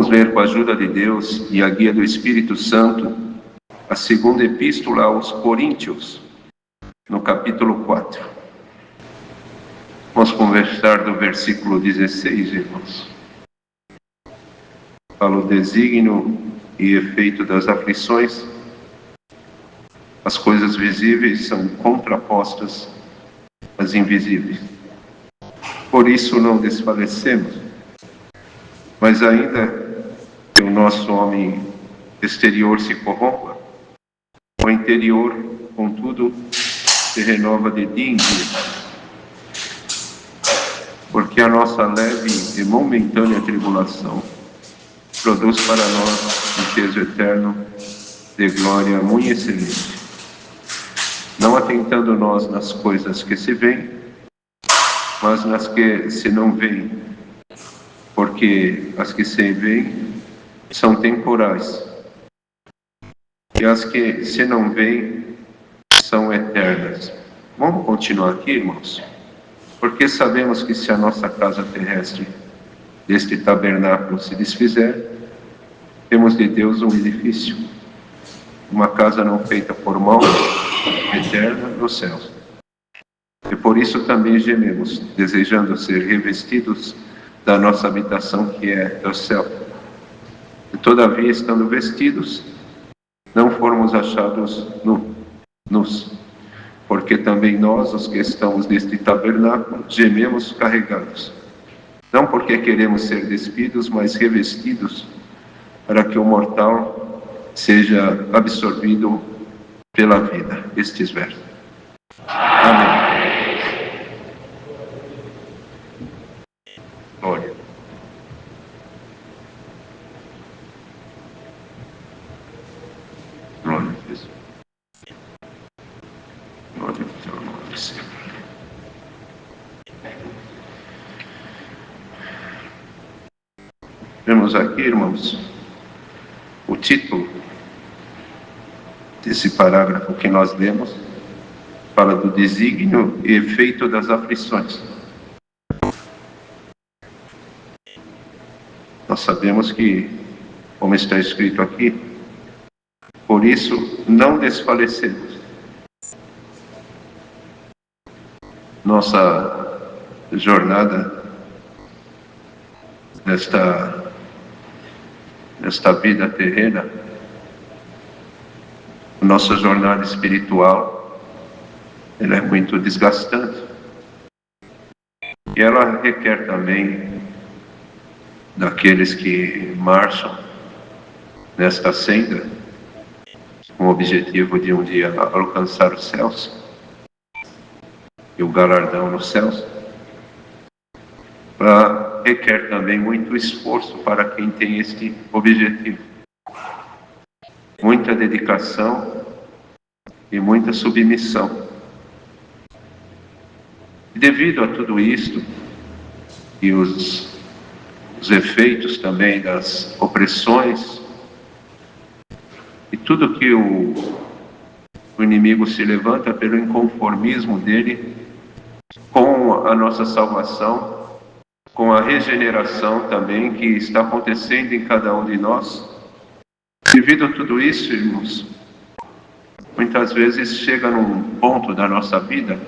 Vamos ler com a ajuda de Deus e a guia do Espírito Santo a segunda epístola aos Coríntios, no capítulo 4. Vamos conversar do versículo 16, irmãos. Fala o desígnio e efeito das aflições. As coisas visíveis são contrapostas às invisíveis. Por isso não desfalecemos, mas ainda que o nosso homem exterior se corrompa, o interior, contudo, se renova de dia em dia. Porque a nossa leve e momentânea tribulação produz para nós um peso eterno de glória muito excelente. Não atentando nós nas coisas que se veem, mas nas que se não veem, porque as que se veem são temporais, e as que se não veem são eternas. Vamos continuar aqui, irmãos? Porque sabemos que se a nossa casa terrestre deste tabernáculo se desfizer, temos de Deus um edifício, uma casa não feita por mãos, eterna nos céus. E por isso também gememos, desejando ser revestidos da nossa habitação que é do céu. E todavia, estando vestidos, não formos achados nus, porque também nós, os que estamos neste tabernáculo, gememos carregados, não porque queremos ser despidos, mas revestidos, para que o mortal seja absorvido pela vida. Estes versos. Amém. Glória. Glória a Jesus. Glória ao teu nome, Senhor. Vemos aqui, irmãos, o título desse parágrafo que nós lemos fala do desígnio e efeito das aflições. Nós sabemos que, como está escrito aqui, por isso não desfalecemos. Nossa jornada nesta vida terrena, nossa jornada espiritual, ela é muito desgastante. E ela requer também daqueles que marcham nesta senda com o objetivo de um dia alcançar os céus e o galardão nos céus. Requer também muito esforço para quem tem este objetivo, muita dedicação e muita submissão. E devido a tudo isto e os efeitos também das opressões e tudo que o inimigo se levanta pelo inconformismo dele com a nossa salvação, com a regeneração também que está acontecendo em cada um de nós. Devido a tudo isso, irmãos, muitas vezes chega num ponto da nossa vida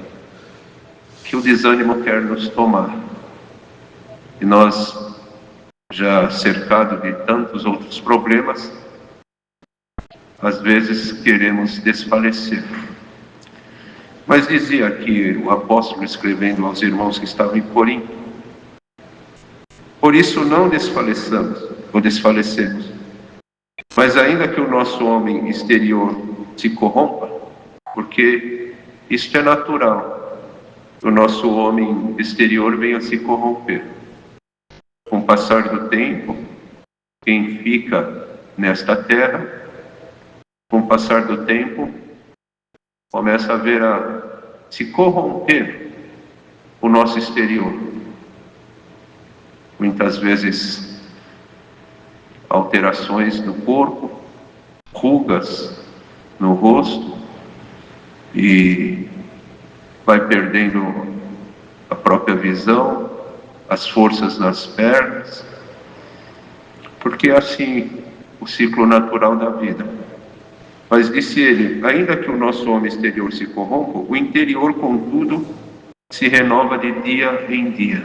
que o desânimo quer nos tomar. E nós, já cercados de tantos outros problemas, às vezes queremos desfalecer. Mas dizia aqui o apóstolo, escrevendo aos irmãos que estavam em Corinto: por isso não desfalecemos, mas ainda que o nosso homem exterior se corrompa, porque isto é natural, o nosso homem exterior venha a se corromper. Com o passar do tempo, quem fica nesta terra, com o passar do tempo, começa a ver se corromper o nosso exterior. Muitas vezes alterações no corpo, rugas no rosto, e vai perdendo a própria visão, as forças nas pernas, porque é assim o ciclo natural da vida. Mas disse ele, ainda que o nosso homem exterior se corrompa, o interior, contudo, se renova de dia em dia.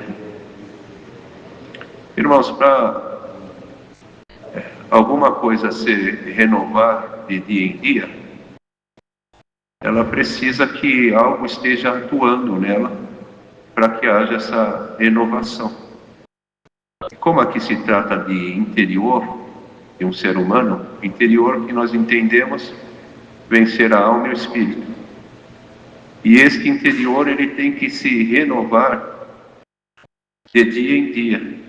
Irmãos, para alguma coisa se renovar de dia em dia, ela precisa que algo esteja atuando nela para que haja essa renovação. Como aqui se trata de interior de um ser humano, interior que nós entendemos vencer a alma e o espírito. E este interior ele tem que se renovar de dia em dia.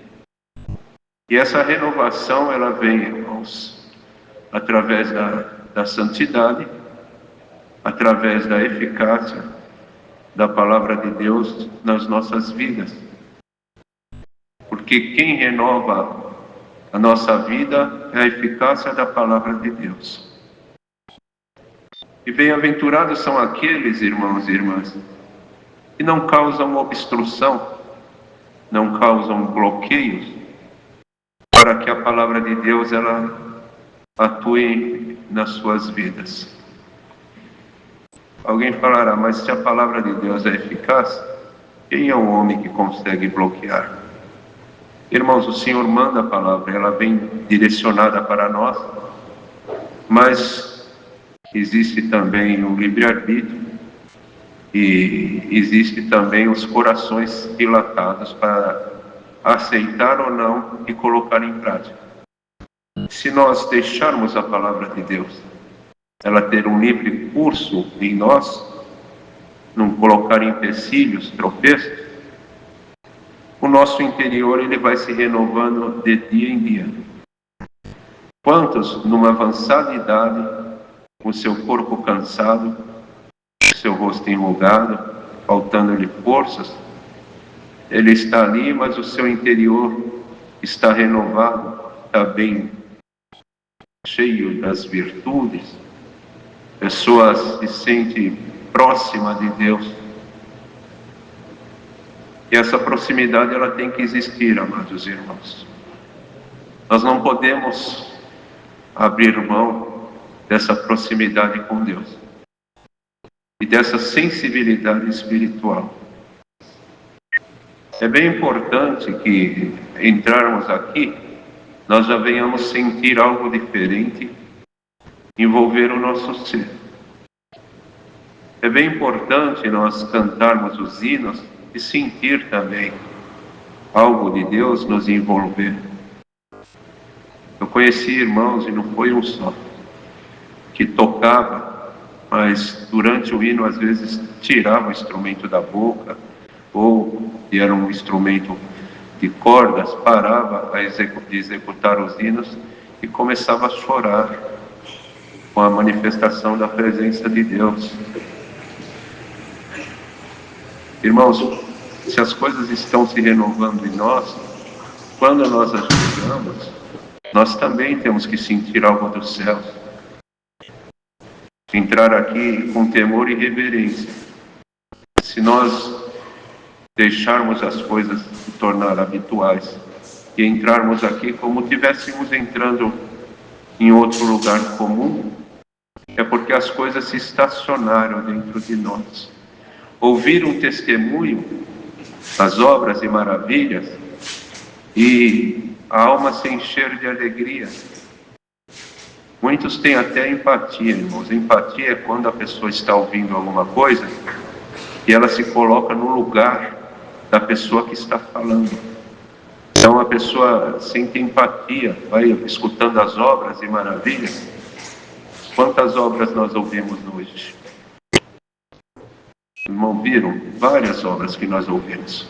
E essa renovação ela vem, irmãos, através da santidade, através da eficácia da palavra de Deus nas nossas vidas. Porque quem renova a nossa vida é a eficácia da palavra de Deus. E bem-aventurados são aqueles, irmãos e irmãs, que não causam obstrução, não causam bloqueios, para que a palavra de Deus ela atue nas suas vidas. Alguém falará, mas se a palavra de Deus é eficaz, quem é o homem que consegue bloquear? Irmãos, o Senhor manda a palavra, ela vem direcionada para nós, mas existe também o livre-arbítrio e existe também os corações dilatados para aceitar ou não e colocar em prática. Se nós deixarmos a palavra de Deus, ela ter um livre curso em nós, não colocar empecilhos, tropeços, o nosso interior ele vai se renovando de dia em dia. Quantos, numa avançada idade, com seu corpo cansado, seu rosto enrugado, faltando-lhe forças, ele está ali, mas o seu interior está renovado, está bem cheio das virtudes. A pessoa se sente próxima de Deus. E essa proximidade ela tem que existir, amados irmãos. Nós não podemos abrir mão dessa proximidade com Deus e dessa sensibilidade espiritual. É bem importante que entrarmos aqui, nós já venhamos sentir algo diferente envolver o nosso ser. É bem importante nós cantarmos os hinos e sentir também algo de Deus nos envolver. Eu conheci irmãos, e não foi um só, que tocava, mas durante o hino às vezes tirava o instrumento da boca, ou se era um instrumento de cordas, parava de executar os hinos e começava a chorar com a manifestação da presença de Deus. Irmãos, se as coisas estão se renovando em nós, quando nós as julgamos, nós também temos que sentir algo dos céus. Entrar aqui com temor e reverência. Se nós deixarmos as coisas se tornar habituais e entrarmos aqui como tivéssemos entrando em outro lugar comum, é porque as coisas se estacionaram dentro de nós. Ouvir um testemunho, as obras e maravilhas, e a alma se encher de alegria. Muitos têm até empatia, irmãos. Empatia é quando a pessoa está ouvindo alguma coisa e ela se coloca no lugar da pessoa que está falando. Então a pessoa sente empatia, vai escutando as obras e maravilhas. Quantas obras nós ouvimos hoje? Irmão, viram? Várias obras que nós ouvimos.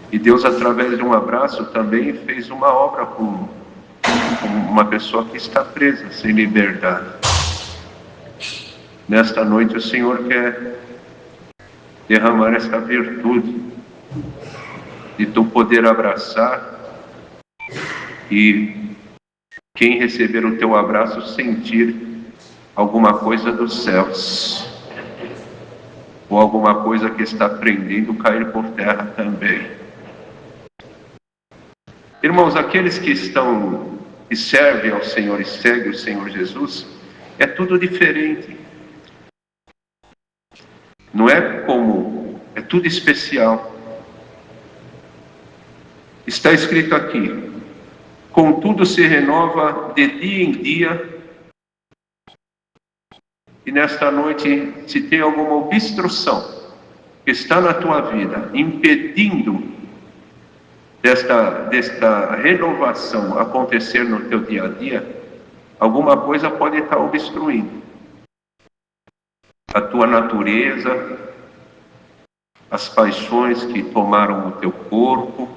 E Deus, através de um abraço, também fez uma obra com uma pessoa que está presa, sem liberdade. Nesta noite o Senhor quer derramar esta virtude de tu poder abraçar e quem receber o teu abraço sentir alguma coisa dos céus, ou alguma coisa que está prendendo cair por terra também. Irmãos, aqueles que servem ao Senhor e seguem o Senhor Jesus, é tudo diferente. Não é comum, é tudo especial. Está escrito aqui: contudo se renova de dia em dia. E nesta noite, se tem alguma obstrução que está na tua vida, impedindo desta renovação acontecer no teu dia a dia, alguma coisa pode estar obstruindo a tua natureza, as paixões que tomaram o teu corpo.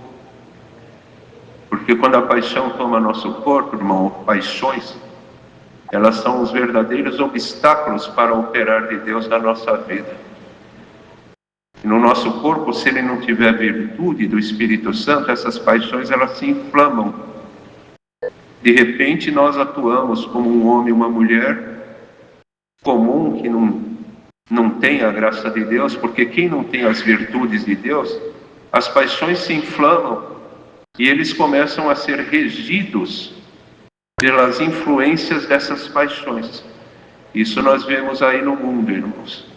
Porque quando a paixão toma nosso corpo, irmão, paixões, elas são os verdadeiros obstáculos para operar de Deus na nossa vida. E no nosso corpo, se ele não tiver virtude do Espírito Santo, essas paixões elas se inflamam. De repente nós atuamos como um homem e uma mulher comum que não tem a graça de Deus, porque quem não tem as virtudes de Deus, as paixões se inflamam e eles começam a ser regidos pelas influências dessas paixões. Isso nós vemos aí no mundo, irmãos.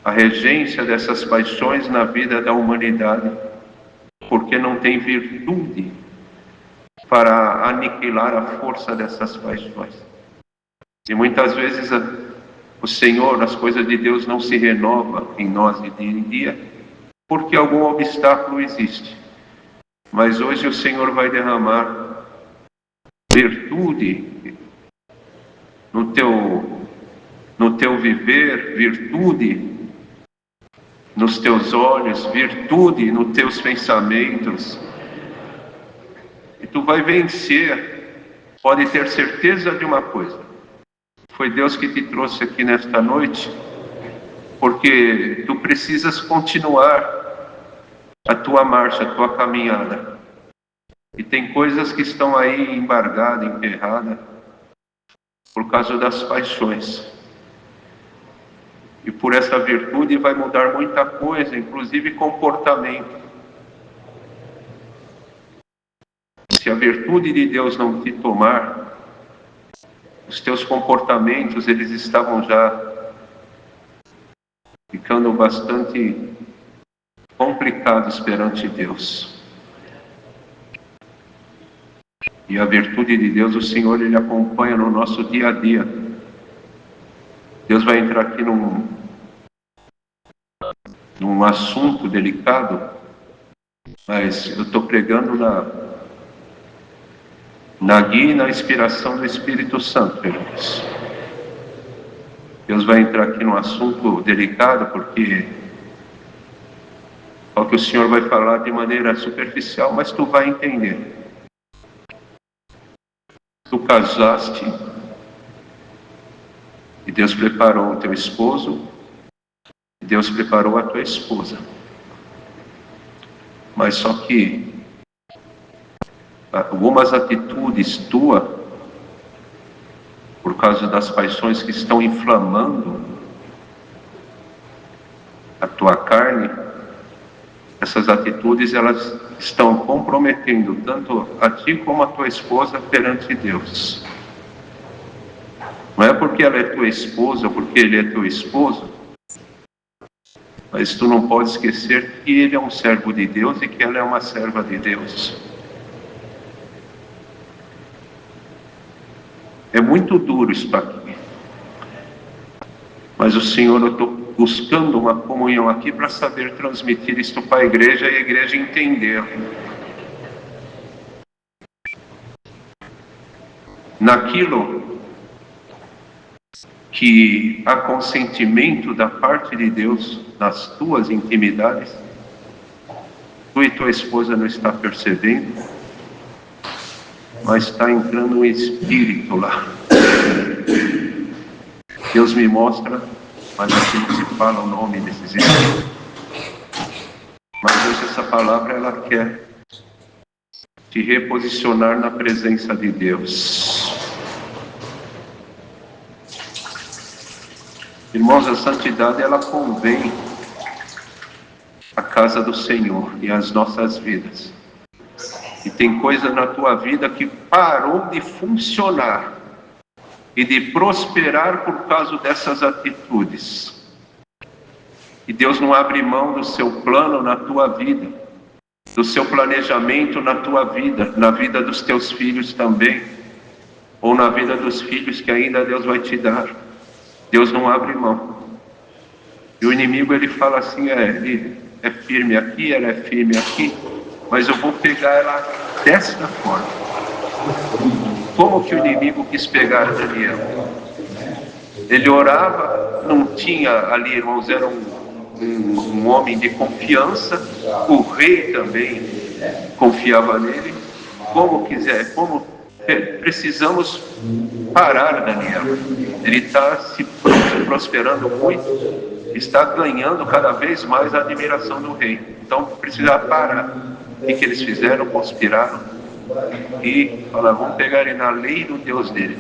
A regência dessas paixões na vida da humanidade, porque não tem virtude para aniquilar a força dessas paixões. E muitas vezes o Senhor, as coisas de Deus não se renovam em nós de dia em dia, porque algum obstáculo existe. Mas hoje o Senhor vai derramar virtude no teu viver, virtude nos teus olhos, virtude nos teus pensamentos. E tu vai vencer. Pode ter certeza de uma coisa: foi Deus que te trouxe aqui nesta noite, porque tu precisas continuar a tua marcha, a tua caminhada. E tem coisas que estão aí embargadas, emperradas, por causa das paixões. E por essa virtude vai mudar muita coisa, inclusive comportamento. Se a virtude de Deus não te tomar, os teus comportamentos, eles estavam já ficando bastante complicados perante Deus. E a virtude de Deus, o Senhor, Ele acompanha no nosso dia a dia. Deus vai entrar aqui num assunto delicado, mas eu estou pregando na guia e na inspiração do Espírito Santo, irmãos. Deus vai entrar aqui num assunto delicado, porque o que o Senhor vai falar de maneira superficial, mas tu vai entender. Tu casaste e Deus preparou o teu esposo, e Deus preparou a tua esposa. Mas só que algumas atitudes tuas, por causa das paixões que estão inflamando a tua carne, essas atitudes elas estão comprometendo tanto a ti como a tua esposa perante Deus. Não é porque ela é tua esposa, porque ele é teu esposo, mas tu não pode esquecer que ele é um servo de Deus e que ela é uma serva de Deus. É muito duro isso aqui, mas o Senhor, eu estou buscando uma comunhão aqui para saber transmitir isto para a igreja e a igreja entender. Naquilo que há consentimento da parte de Deus nas tuas intimidades, tu e tua esposa não está percebendo, mas está entrando um espírito lá. Deus me mostra, mas aqui não se fala o nome desses espíritos. Mas hoje essa palavra ela quer te reposicionar na presença de Deus. Irmãos, a santidade ela convém à casa do Senhor e às nossas vidas. E tem coisa na tua vida que parou de funcionar e de prosperar por causa dessas atitudes. E Deus não abre mão do seu plano na tua vida, do seu planejamento na tua vida, na vida dos teus filhos também, ou na vida dos filhos que ainda Deus vai te dar. Deus não abre mão. E o inimigo, ele fala assim, ele é firme aqui, ela é firme aqui, mas eu vou pegar ela desta forma. Como que o inimigo quis pegar Daniel? Ele orava, não tinha ali, irmãos, era um homem de confiança, o rei também confiava nele. Como quiser, precisamos parar Daniel. Ele está se prosperando muito, está ganhando cada vez mais a admiração do rei. Então precisa parar. O que eles fizeram? Conspiraram e falaram, vamos pegar ele na lei do Deus dele.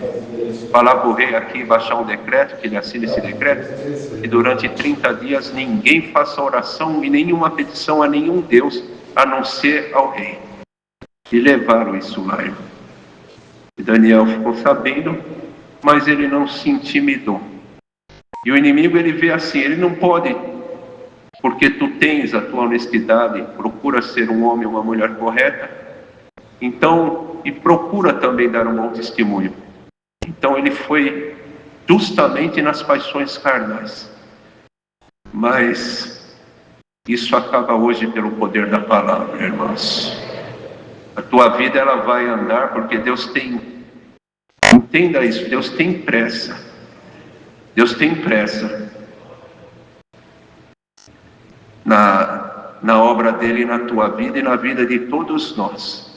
Falar para o rei aqui, baixar um decreto, que ele assine esse decreto, que durante 30 dias ninguém faça oração e nenhuma petição a nenhum Deus, a não ser ao rei. E levaram isso lá, irmão. E Daniel ficou sabendo, mas ele não se intimidou. E o inimigo, ele vê assim, ele não pode, porque tu tens a tua honestidade, procura ser um homem ou uma mulher correta, então, e procura também dar um bom testemunho. Então ele foi justamente nas paixões carnais. Mas isso acaba hoje pelo poder da palavra, irmãos. A tua vida, ela vai andar porque Deus tem, entenda isso, Deus tem pressa. Deus tem pressa na obra dele, na tua vida e na vida de todos nós.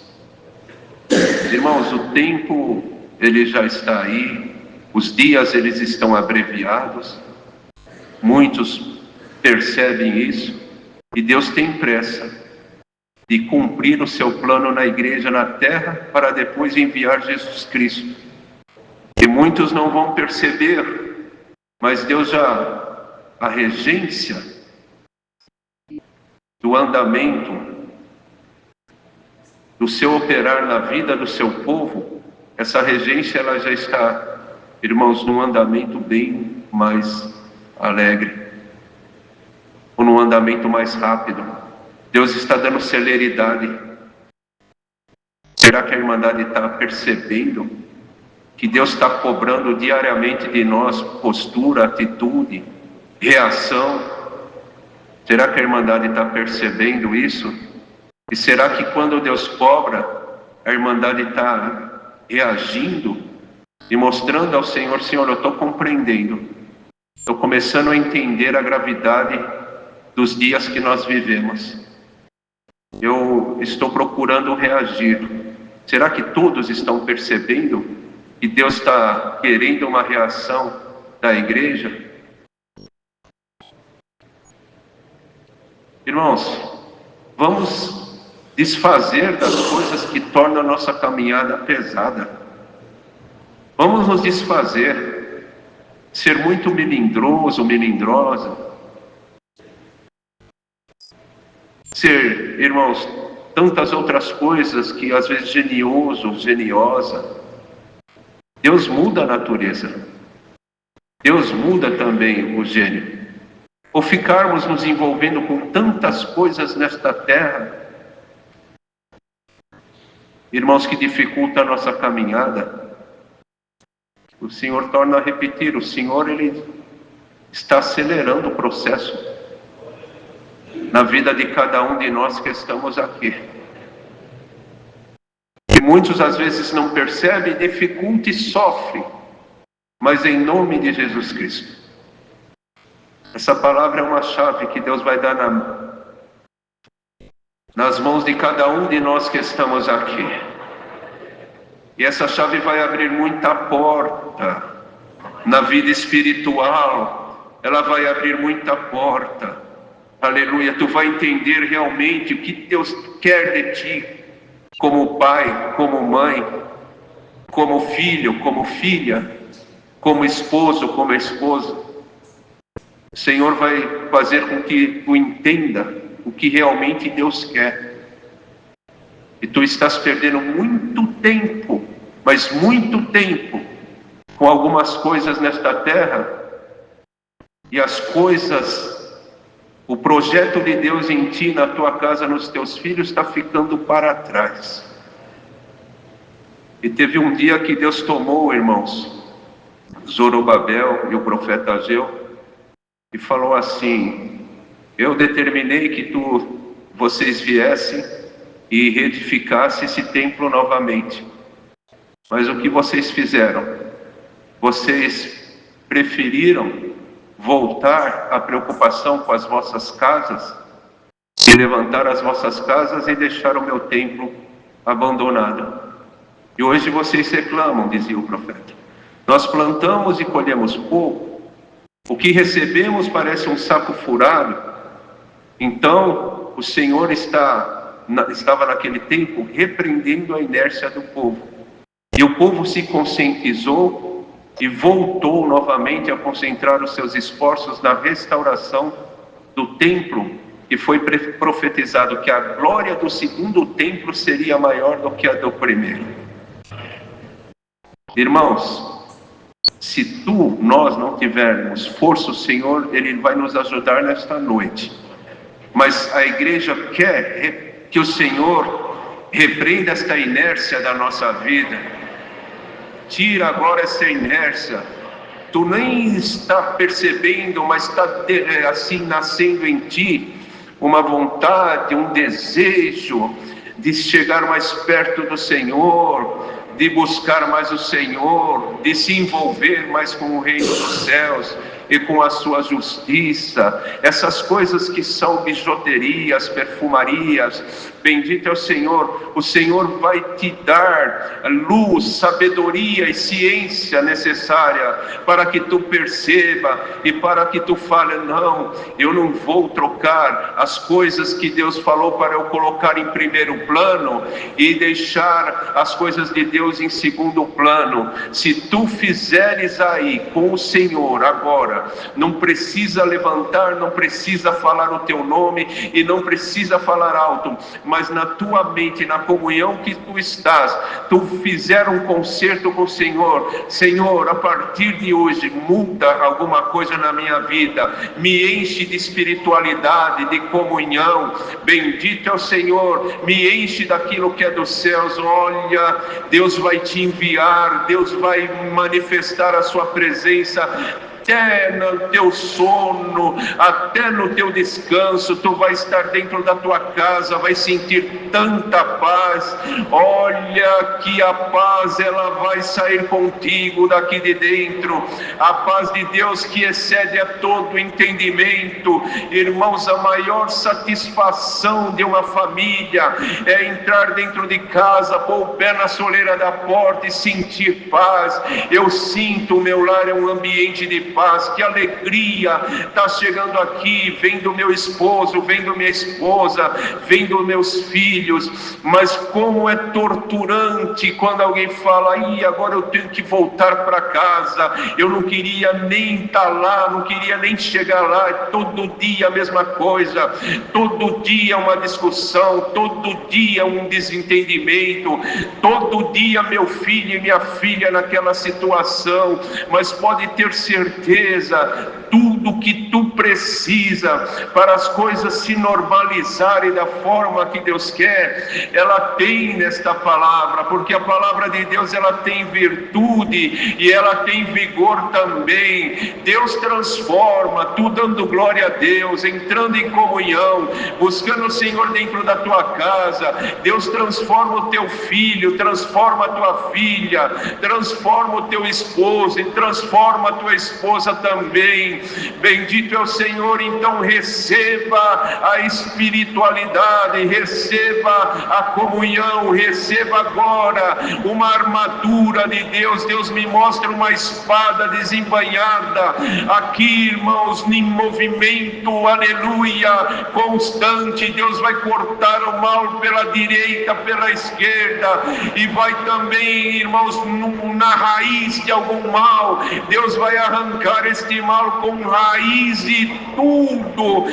Irmãos, o tempo, ele já está aí, os dias, eles estão abreviados, muitos percebem isso, e Deus tem pressa de cumprir o seu plano na igreja, na terra, para depois enviar Jesus Cristo. E muitos não vão perceber, mas Deus a regência do andamento, do seu operar na vida do seu povo, essa regência, ela já está, irmãos, num andamento bem mais alegre, ou num andamento mais rápido. Deus está dando celeridade. Será que a Irmandade está percebendo que Deus está cobrando diariamente de nós postura, atitude, reação? Será que a Irmandade está percebendo isso? E será que quando Deus cobra, a Irmandade está reagindo e mostrando ao Senhor, Senhor, eu estou compreendendo, estou começando a entender a gravidade dos dias que nós vivemos. Eu estou procurando reagir. Será que todos estão percebendo que Deus está querendo uma reação da igreja? Irmãos, vamos desfazer das coisas que tornam a nossa caminhada pesada. Vamos nos desfazer, ser muito melindroso, melindrosa, ser, irmãos, tantas outras coisas que às vezes genioso, geniosa. Deus muda a natureza. Deus muda também o gênio. Ou ficarmos nos envolvendo com tantas coisas nesta terra, irmãos, que dificulta a nossa caminhada. O Senhor torna a repetir, o Senhor, ele está acelerando o processo na vida de cada um de nós que estamos aqui. E muitos às vezes não percebem, dificulta e sofrem, mas em nome de Jesus Cristo. Essa palavra é uma chave que Deus vai dar nas mãos de cada um de nós que estamos aqui. E essa chave vai abrir muita porta na vida espiritual. Ela vai abrir muita porta. Aleluia. Tu vai entender realmente o que Deus quer de ti, como pai, como mãe, como filho, como filha, como esposo, como esposa. O Senhor vai fazer com que tu entenda o que realmente Deus quer. E tu estás perdendo muito tempo, mas muito tempo, com algumas coisas nesta terra, e as coisas, o projeto de Deus em ti, na tua casa, nos teus filhos, está ficando para trás. E teve um dia que Deus tomou, irmãos, Zorobabel e o profeta Ageu, e falou assim: eu determinei que vocês viessem e reedificassem esse templo novamente. Mas o que vocês fizeram? Vocês preferiram voltar à preocupação com as vossas casas e levantar as vossas casas e deixar o meu templo abandonado. E hoje vocês reclamam, dizia o profeta. Nós plantamos e colhemos pouco. O que recebemos parece um saco furado. Então, o Senhor estava naquele tempo repreendendo a inércia do povo. E o povo se conscientizou e voltou novamente a concentrar os seus esforços na restauração do templo, e foi profetizado que a glória do segundo templo seria maior do que a do primeiro. Irmãos, se nós não tivermos força, o Senhor, Ele vai nos ajudar nesta noite. Mas a igreja quer que o Senhor repreenda esta inércia da nossa vida. Tira agora essa inércia. Tu nem está percebendo, mas está assim nascendo em ti uma vontade, um desejo de chegar mais perto do Senhor, de buscar mais o Senhor, de se envolver mais com o reino dos céus e com a sua justiça. Essas coisas que são bijuterias, perfumarias, bendito é o Senhor vai te dar luz, sabedoria e ciência necessária para que tu perceba e para que tu fale: não, eu não vou trocar as coisas que Deus falou para eu colocar em primeiro plano e deixar as coisas de Deus em segundo plano. Se tu fizeres aí com o Senhor agora, não precisa levantar, não precisa falar o teu nome e não precisa falar alto, mas na tua mente, na comunhão que tu estás, tu fizer um concerto com o Senhor: Senhor, a partir de hoje muda alguma coisa na minha vida, me enche de espiritualidade, de comunhão, bendito é o Senhor, me enche daquilo que é dos céus. Olha, Deus vai te enviar, Deus vai manifestar a sua presença até no teu sono, até no teu descanso. Tu vai estar dentro da tua casa, vai sentir tanta paz. Olha que a paz, ela vai sair contigo daqui de dentro, a paz de Deus que excede a todo entendimento. Irmãos, a maior satisfação de uma família é entrar dentro de casa, pôr o pé na soleira da porta e sentir paz. Eu sinto o meu lar é um ambiente de paz. Que alegria está chegando aqui, vendo meu esposo, vendo minha esposa, vendo meus filhos. Mas como é torturante quando alguém fala: agora eu tenho que voltar para casa, eu não queria nem estar lá, não queria nem chegar lá. Todo dia a mesma coisa, todo dia uma discussão, todo dia um desentendimento, todo dia meu filho e minha filha naquela situação. Mas pode ter certeza, tudo que tu precisa para as coisas se normalizarem da forma que Deus quer, ela tem nesta palavra, porque a palavra de Deus, ela tem virtude e ela tem vigor também. Deus transforma, tu dando glória a Deus, entrando em comunhão, buscando o Senhor dentro da tua casa. Deus transforma o teu filho, transforma a tua filha, transforma o teu esposo e transforma a tua esposa também. Bendito é o Senhor. Então receba a espiritualidade, receba a comunhão, receba agora uma armadura de Deus. Deus me mostra uma espada desembainhada aqui, irmãos, em movimento, aleluia, constante. Deus vai cortar o mal pela direita, pela esquerda, e vai também, irmãos, na raiz de algum mal, Deus vai arrancar arrancar este mal com raiz e tudo,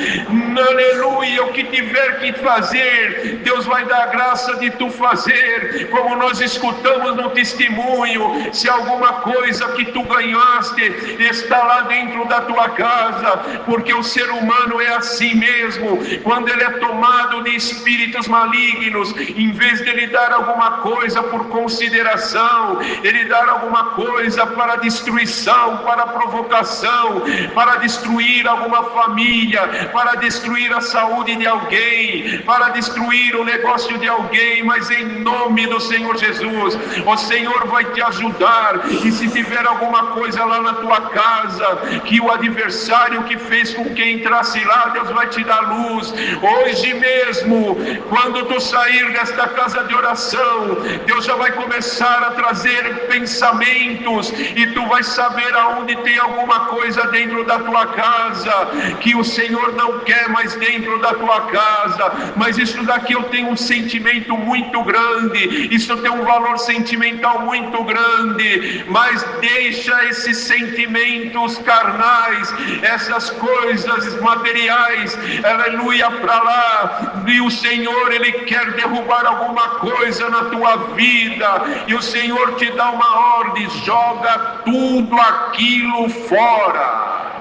aleluia, o que tiver que fazer, Deus vai dar a graça de tu fazer, como nós escutamos no testemunho. Se alguma coisa que tu ganhaste está lá dentro da tua casa, porque o ser humano é assim mesmo, quando ele é tomado de espíritos malignos, em vez de ele dar alguma coisa por consideração, ele dar alguma coisa para destruição, para provocação, para destruir alguma família, para destruir a saúde de alguém, para destruir o negócio de alguém, mas em nome do Senhor Jesus, o Senhor vai te ajudar. E se tiver alguma coisa lá na tua casa, que o adversário que fez com que entrasse lá, Deus vai te dar luz. Hoje mesmo, quando tu sair desta casa de oração, Deus já vai começar a trazer pensamentos, e tu vai saber aonde tem alguma coisa dentro da tua casa, que o Senhor não quer mais dentro da tua casa. Mas isso daqui eu tenho um sentimento muito grande, isso tem um valor sentimental muito grande, mas deixa esses sentimentos carnais, essas coisas materiais, aleluia, para lá. E o Senhor, Ele quer derrubar alguma coisa na tua vida, e o Senhor te dá uma ordem: joga tudo aquilo fora,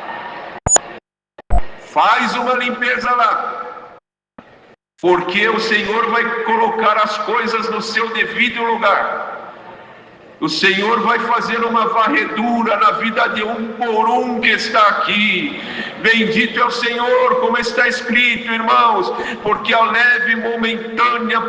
faz uma limpeza lá, porque o Senhor vai colocar as coisas no seu devido lugar. O Senhor vai fazer uma varredura na vida de um por um que está aqui. Bendito é o Senhor, como está escrito, irmãos, porque a leve e momentânea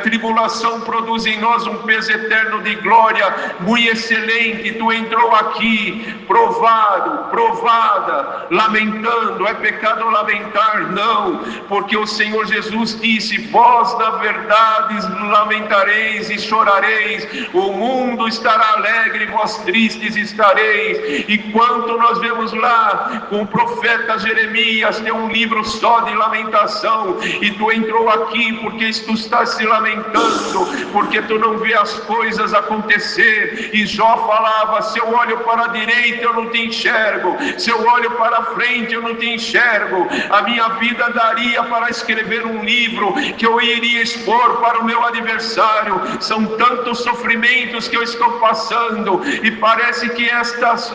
tribulação produz em nós um peso eterno de glória muito excelente. Tu entrou aqui provado, provada, lamentando. É pecado lamentar? Não, porque o Senhor Jesus disse: vós na verdade lamentareis e chorareis, o mundo estará alegre, vós tristes estareis. E quanto nós vemos lá com o profeta Jeremias, tem um livro só de lamentação, e tu entrou aqui porque tu estás se lamentando, porque tu não vê as coisas acontecer. E Jó falava: se eu olho para a direita eu não te enxergo, se eu olho para a frente eu não te enxergo. A minha vida daria para escrever um livro que eu iria expor para o meu adversário. São tantos sofrimentos que eu estou passando, e parece que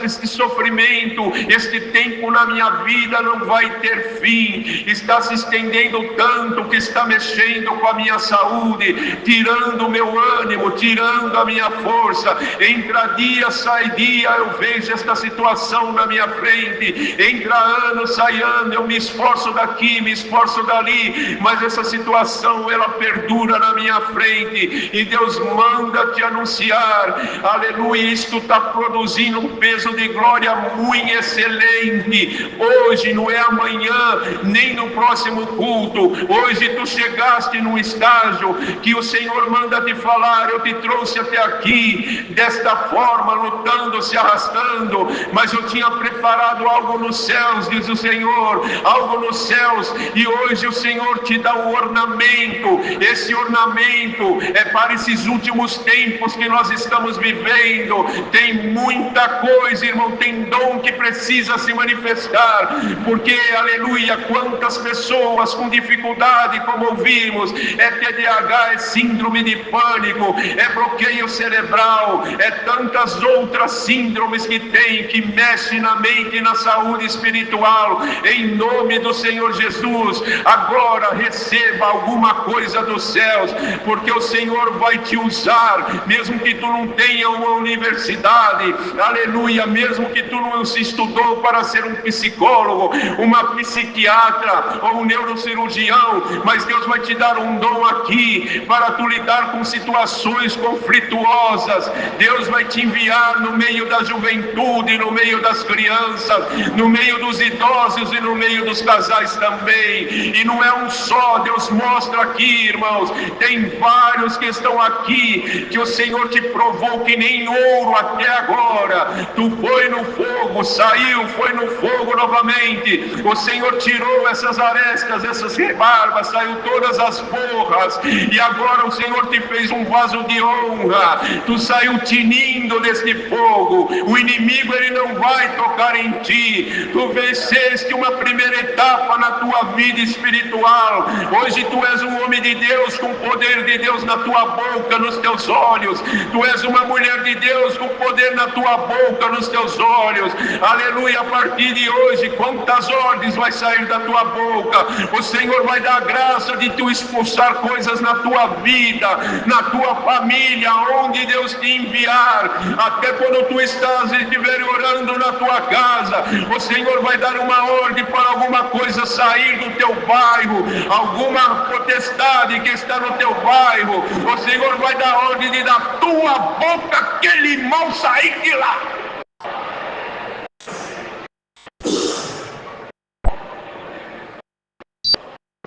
este sofrimento, este tempo na minha vida não vai ter fim. Está se estendendo tanto que está mexendo com a minha saúde, tirando o meu ânimo, tirando a minha força. Entra dia, sai dia, eu vejo esta situação na minha frente. Entra ano, sai ano, eu me esforço daqui, me esforço dali, mas essa situação ela perdura na minha frente. E Deus manda te anunciar: aleluia, isto está produzindo um peso de glória muito excelente. Hoje não é amanhã, nem no próximo culto. Hoje tu chegaste num estágio que o Senhor manda te falar: eu te trouxe até aqui desta forma, lutando, se arrastando, mas eu tinha preparado algo nos céus, diz o Senhor, algo nos céus, e hoje o Senhor te dá um ornamento. Esse ornamento é para esses últimos tempos que nós estamos vivendo. Tem muita coisa, irmão, tem dom que precisa se manifestar, porque, aleluia, quantas pessoas com dificuldade, como ouvimos, é TDAH, é síndrome de pânico, é bloqueio cerebral, é tantas outras síndromes que tem, que mexe na mente e na saúde espiritual. Em nome do Senhor Jesus, agora receba alguma coisa dos céus, porque o Senhor vai te usar, mesmo que tu não tenha uma universidade, aleluia, mesmo que tu não se estudou para ser um psicólogo, uma psiquiatra ou um neurocirurgião, mas Deus vai te dar um dom aqui para tu lidar com situações conflituosas. Deus vai te enviar no meio da juventude, no meio das crianças, no meio dos idosos e no meio dos casais também. E não é um só, Deus mostra aqui, irmãos, tem vários que estão aqui, que o Senhor te provou provou que nem ouro até agora. Tu foi no fogo, saiu, foi no fogo novamente. O Senhor tirou essas arestas, essas rebarbas, saiu todas as borras, e agora o Senhor te fez um vaso de honra. Tu saiu tinindo deste fogo. O inimigo, ele não vai tocar em ti. Tu venceste uma primeira etapa na tua vida espiritual. Hoje tu és um homem de Deus, com o poder de Deus na tua boca, nos teus olhos. Tu és uma mulher de Deus, com poder na tua boca, nos teus olhos. Aleluia. A partir de hoje, quantas ordens vai sair da tua boca? O Senhor vai dar a graça de tu expulsar coisas na tua vida, na tua família, onde Deus te enviar. Até quando tu estiver orando na tua casa, o Senhor vai dar uma ordem para alguma coisa sair do teu bairro, alguma potestade que está no teu bairro. O Senhor vai dar ordem de da tua boca aquele mal sair de lá.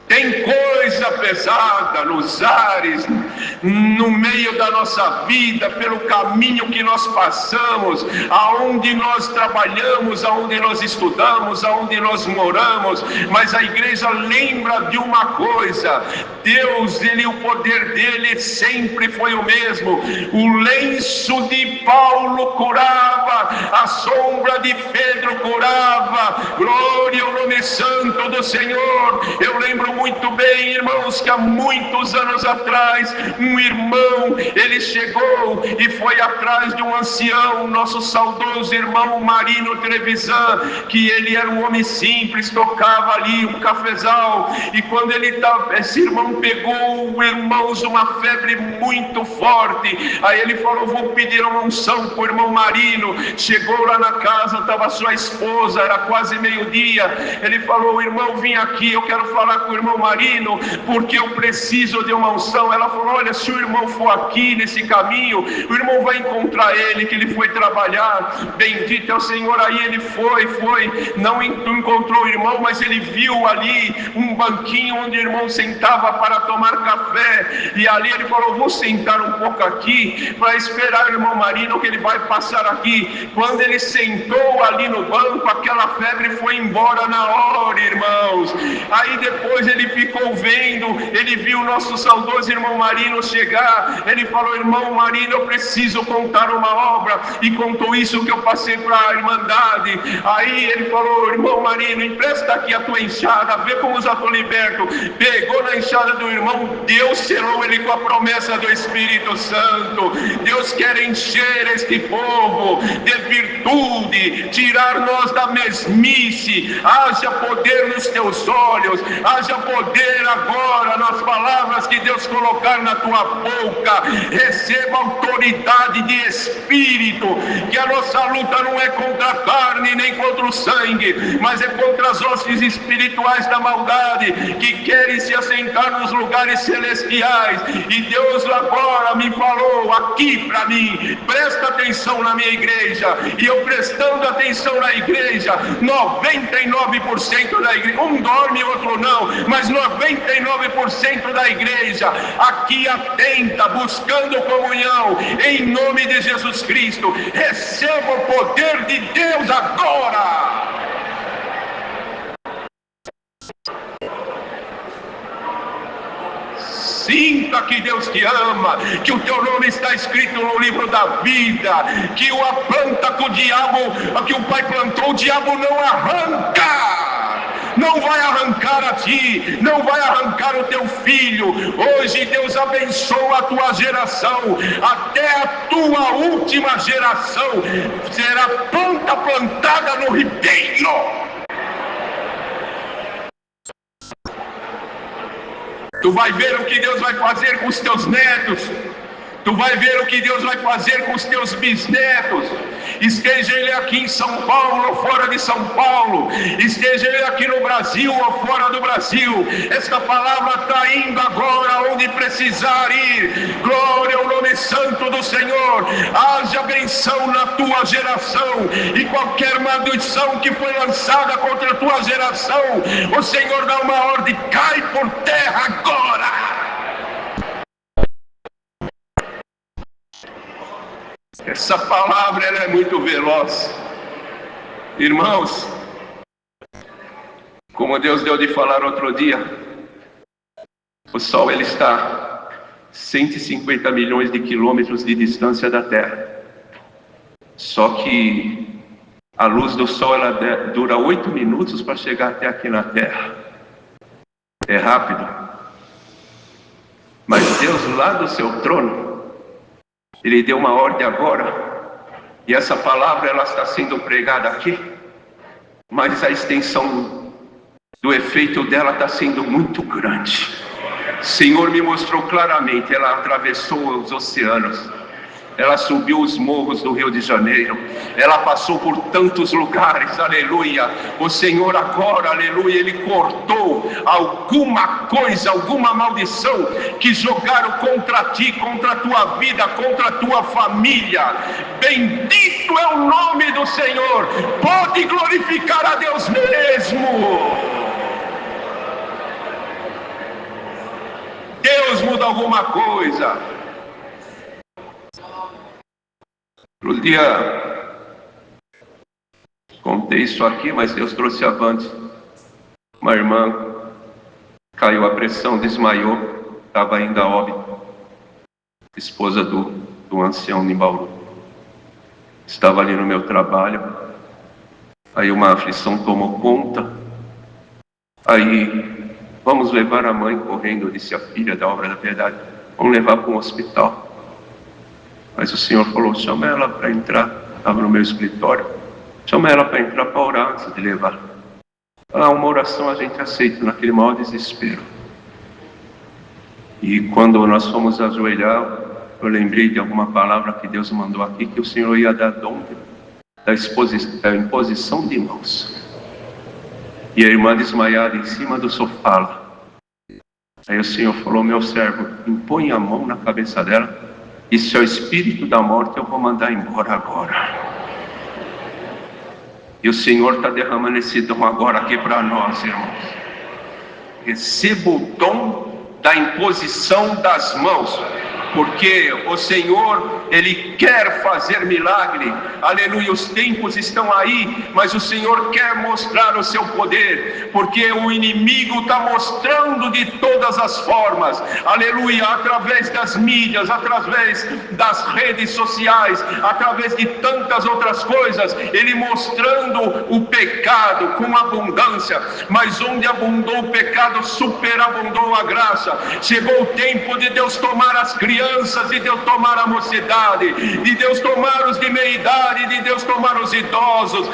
Tem coisa pesada nos ares, no meio da nossa vida, pelo caminho que nós passamos, aonde nós trabalhamos, aonde nós estudamos, aonde nós moramos. Mas a igreja lembra de uma coisa: Deus, o poder dele sempre foi o mesmo. O lenço de Paulo curava, a sombra de Pedro curava. Glória ao nome santo do Senhor. Eu lembro muito bem, irmãos, que há muitos anos atrás, um irmão, ele chegou e foi atrás de um ancião, nosso saudoso irmão Marino Trevisan, que ele era um homem simples, tocava ali um cafezal, e quando ele estava, esse irmão pegou, irmãos, uma febre muito forte. Aí ele falou: vou pedir uma unção para o irmão Marino. Chegou lá na casa, estava sua esposa, era quase meio-dia. Ele falou: irmão, vim aqui, eu quero falar com o irmão Marino, porque eu preciso de uma unção. Ela falou: olha, se o irmão for aqui nesse caminho, o irmão vai encontrar ele, que ele foi trabalhar. Bendito é o Senhor. Aí ele foi, não encontrou o irmão, mas ele viu ali um banquinho onde o irmão sentava para tomar café, e ali ele falou: vou sentar um pouco aqui para esperar o irmão Marino, que ele vai passar aqui. Quando ele sentou ali no banco, aquela febre foi embora na hora, irmãos. Aí depois ele ficou vendo, ele viu o nosso saudoso irmão Marino chegar. Ele falou: irmão Marino, eu preciso contar uma obra, e contou isso que eu passei para a Irmandade. Aí ele falou: irmão Marino, empresta aqui a tua enxada, vê como já estou liberto. Pegou na enxada do irmão, Deus selou ele com a promessa do Espírito Santo. Deus quer encher este povo de virtude, tirar nós da mesmice. Haja poder nos teus olhos, haja poder agora nas palavras que Deus colocar na tua boca. Receba autoridade de espírito, que a nossa luta não é contra a carne nem contra o sangue, mas é contra as hostes espirituais da maldade, que querem se assentar nos lugares celestiais. E Deus agora me falou aqui para mim: presta atenção na minha igreja. E eu prestando atenção na igreja, 99% da igreja, um dorme e outro não, mas 99% da igreja aqui atenta, buscando comunhão, em nome de Jesus Cristo. Receba o poder de Deus agora. Sinta que Deus te ama, que o teu nome está escrito no livro da vida, que a planta que o diabo, que o pai plantou, o diabo não arranca. Não vai arrancar a ti, não vai arrancar o teu filho. Hoje Deus abençoa a tua geração, até a tua última geração será planta plantada no ribeiro. Tu vai ver o que Deus vai fazer com os teus netos. Tu vai ver o que Deus vai fazer com os teus bisnetos. Esteja ele aqui em São Paulo ou fora de São Paulo, esteja ele aqui no Brasil ou fora do Brasil, esta palavra está indo agora onde precisar ir. Glória ao nome santo do Senhor. Haja benção na tua geração, e qualquer maldição que foi lançada contra a tua geração, o Senhor dá uma ordem: cai por terra agora. Essa palavra ela é muito veloz. Irmãos, como Deus deu de falar outro dia, o Sol ele está 150 milhões de quilômetros de distância da Terra. Só que a luz do Sol ela dura 8 minutos para chegar até aqui na Terra. É rápido. Mas Deus lá do seu trono, Ele deu uma ordem agora. E essa palavra ela está sendo pregada aqui. Mas a extensão do efeito dela está sendo muito grande. O Senhor me mostrou claramente. Ela atravessou os oceanos. Ela subiu os morros do Rio de Janeiro. Ela passou por tantos lugares, aleluia. O Senhor agora, aleluia, Ele cortou alguma coisa, alguma maldição que jogaram contra ti, contra a tua vida, contra a tua família. Bendito é o nome do Senhor. Pode glorificar a Deus mesmo. Deus muda alguma coisa. No dia, contei isso aqui, mas Deus trouxe avante. Uma irmã caiu a pressão, desmaiou, estava ainda a óbito. Esposa do ancião de Bauru. Estava ali no meu trabalho. Aí uma aflição tomou conta. Aí, vamos levar a mãe correndo, disse a filha da Obra da Piedade. Vamos levar para um hospital. Mas o Senhor falou, chama ela para entrar. Estava no meu escritório. Chama ela para entrar para orar antes de levar. Uma oração a gente aceita naquele maior desespero. E quando nós fomos ajoelhar, eu lembrei de alguma palavra que Deus mandou aqui, que o Senhor ia dar dom da imposição de mãos. E a irmã desmaiada em cima do sofá lá. Aí o Senhor falou, meu servo, impõe a mão na cabeça dela. E se é o espírito da morte, eu vou mandar embora agora. E o Senhor está derramando esse dom agora aqui para nós, irmãos. Receba o dom da imposição das mãos. Porque o Senhor, Ele quer fazer milagre. Aleluia, os tempos estão aí, mas o Senhor quer mostrar o seu poder. Porque o inimigo está mostrando de todas as formas. Aleluia, através das mídias, através das redes sociais, através de tantas outras coisas. Ele mostrando o pecado com abundância. Mas onde abundou o pecado, superabundou a graça. Chegou o tempo de Deus tomar as crianças, de Deus tomar a mocidade, de Deus tomar os de meia idade, de Deus tomar os idosos.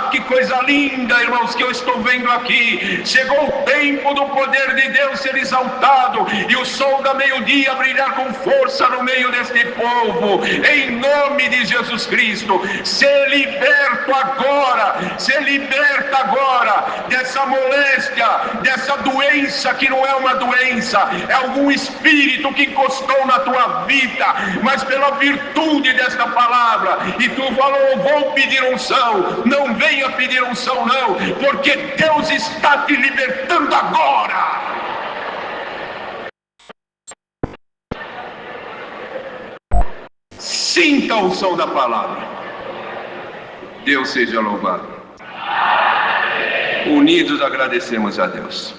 Que coisa linda, irmãos, que eu estou vendo aqui. Chegou o tempo do poder de Deus ser exaltado e o sol da meio-dia brilhar com força no meio deste povo, em nome de Jesus Cristo. Ser liberto agora, ser liberta agora dessa moléstia, dessa doença que não é uma doença, é algum espírito que encostou na tua vida, mas pela virtude desta palavra, e tu falou, vou pedir unção. Não venha pedir unção não, porque Deus está te libertando agora. Sinta a unção da palavra. Deus seja louvado. Unidos agradecemos a Deus.